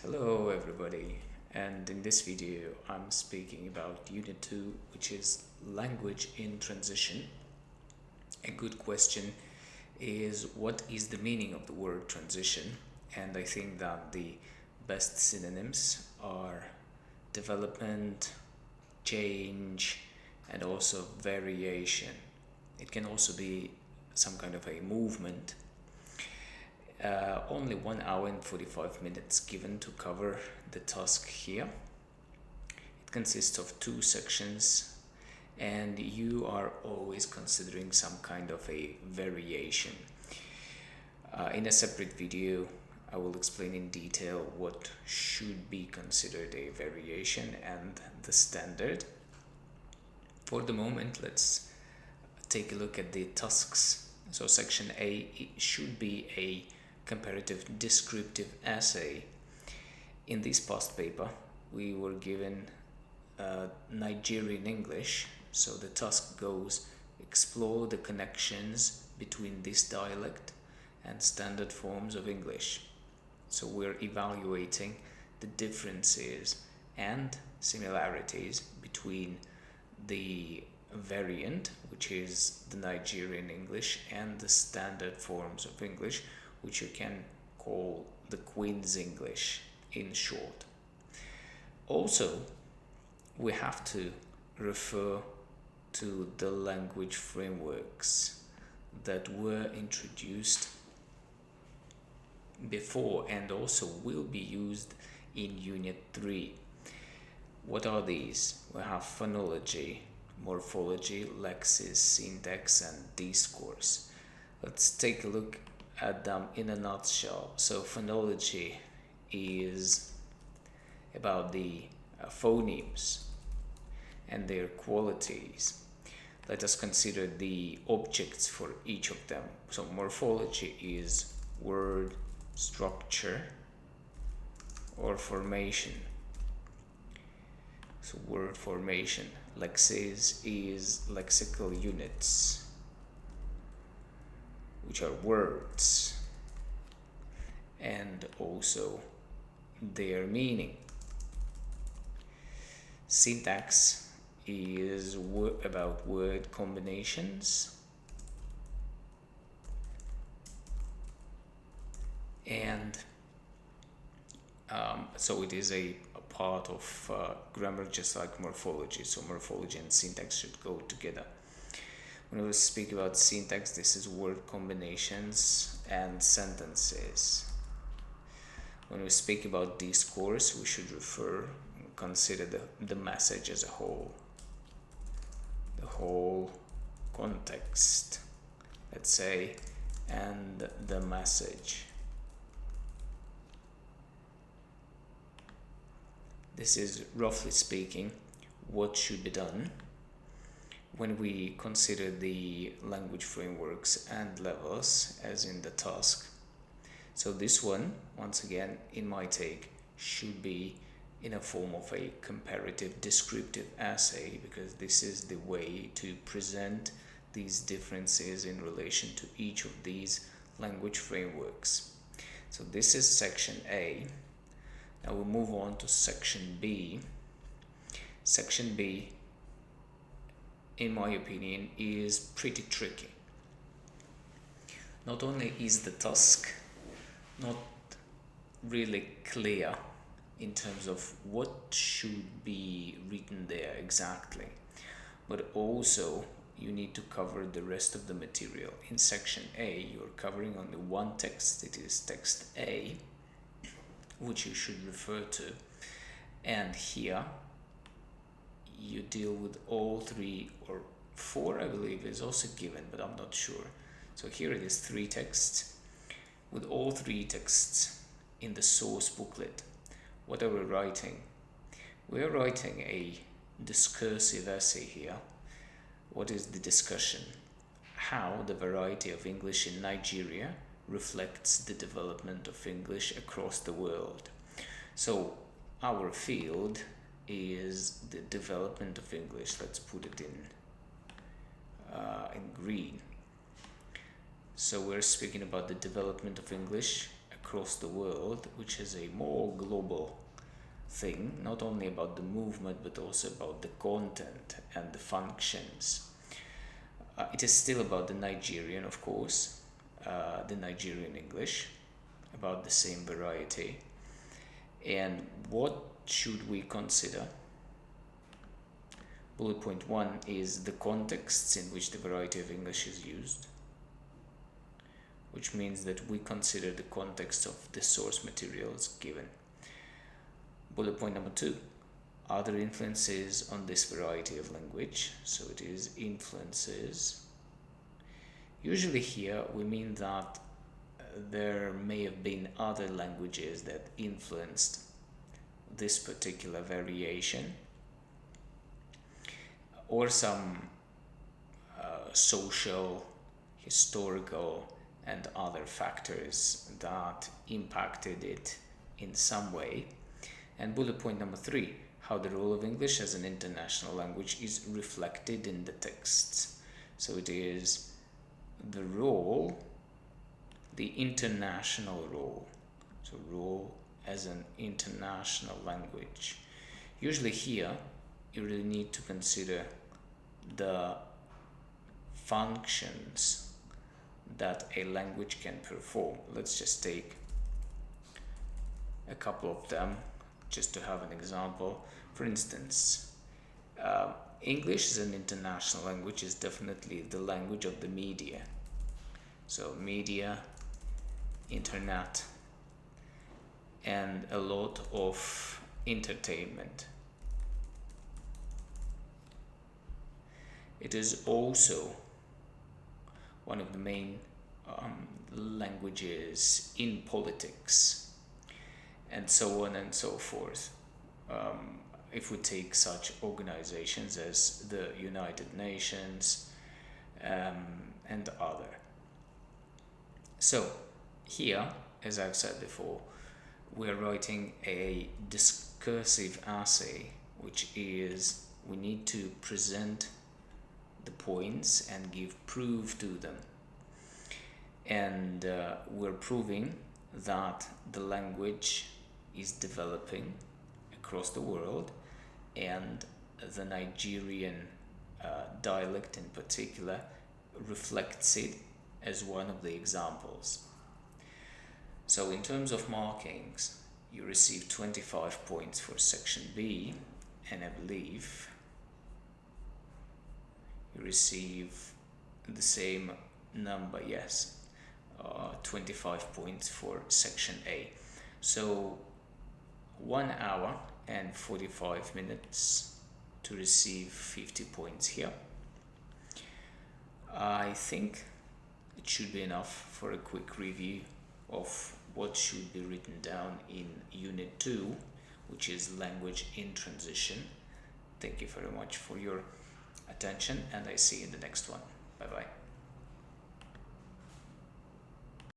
Hello everybody, and in this video I'm speaking about Unit 2, which is Language in Transition. A good question is, what is the meaning of the word transition? And I think that the best synonyms are development, change, and also variation. It can also be some kind of a movement. Only 1 hour and 45 minutes given to cover the task here. It consists of 2 sections, and you are always considering some kind of a variation. In a separate video, I will explain in detail what should be considered a variation and the standard. For the moment, let's take a look at the tasks. So section A should be a comparative descriptive essay. In this past paper, we were given Nigerian English, so the task goes explore the connections between this dialect and standard forms of English. So we're evaluating the differences and similarities between the variant, which is the Nigerian English, and the standard forms of English, which you can call the Queen's English in short. Also, we have to refer to the language frameworks that were introduced before and also will be used in Unit 3. What are these? We have phonology, morphology, lexis, syntax, and discourse. Let's take a look at them in a nutshell. So phonology is about the phonemes and their qualities. Let us consider the objects for each of them. So morphology is word structure or formation. So word formation. Lexis is lexical units, which are words, and also their meaning. Syntax is about word combinations, and so it is a part of grammar, just like morphology. So morphology and syntax should go together. When we speak about syntax, this is word combinations and sentences. When we speak about discourse, we should consider the message as a whole, the whole context, let's say, and the message. This is, roughly speaking, what should be done when we consider the language frameworks and levels as in the task. So this one, once again, in my take, should be in a form of a comparative descriptive essay, because this is the way to present these differences in relation to each of these language frameworks. So this is section A. Now we'll move on to section B. Section B, in my opinion, is pretty tricky. Not only is the task not really clear in terms of what should be written there exactly, but also you need to cover the rest of the material. In section A, you're covering only one text. It is text A, which you should refer to, and here you deal with all 3 or 4, I believe, is also given, but I'm not sure. So here it is 3 texts. With all 3 texts in the source booklet, what are we writing? We are writing a discursive essay here. What is the discussion? How the variety of English in Nigeria reflects the development of English across the world. So our field is the development of English. Let's put it in green. So we're speaking about the development of English across the world, which is a more global thing, not only about the movement but also about the content and the functions. It is still about the Nigerian, of course, the Nigerian English, about the same variety. And what should we consider? Bullet point 1 is the contexts in which the variety of English is used, which means that we consider the context of the source materials given. Bullet point number 2, other influences on this variety of language. So it is influences. Usually here we mean that there may have been other languages that influenced this particular variation, or some social, historical, and other factors that impacted it in some way. And bullet point number 3, how the role of English as an international language is reflected in the texts. So it is the role, the international role, so role as an international language. Usually here you really need to consider the functions that a language can perform. Let's just take a couple of them just to have an example. For instance, English as an international language is definitely the language of the media. So media, internet, and a lot of entertainment. It is also one of the main languages in politics, and so on and so forth. If we take such organizations as the United Nations and other. So here, as I've said before, we're writing a discursive essay, which is we need to present the points and give proof to them. And we're proving that the language is developing across the world, and the Nigerian dialect in particular reflects it as one of the examples. So in terms of markings, you receive 25 points for section B, and I believe you receive the same number, yes, 25 points for section A. So 1 hour and 45 minutes to receive 50 points here. I think it should be enough for a quick review of what should be written down in Unit 2, which is Language in Transition. Thank you very much for your attention, and I see you in the next one. Bye bye.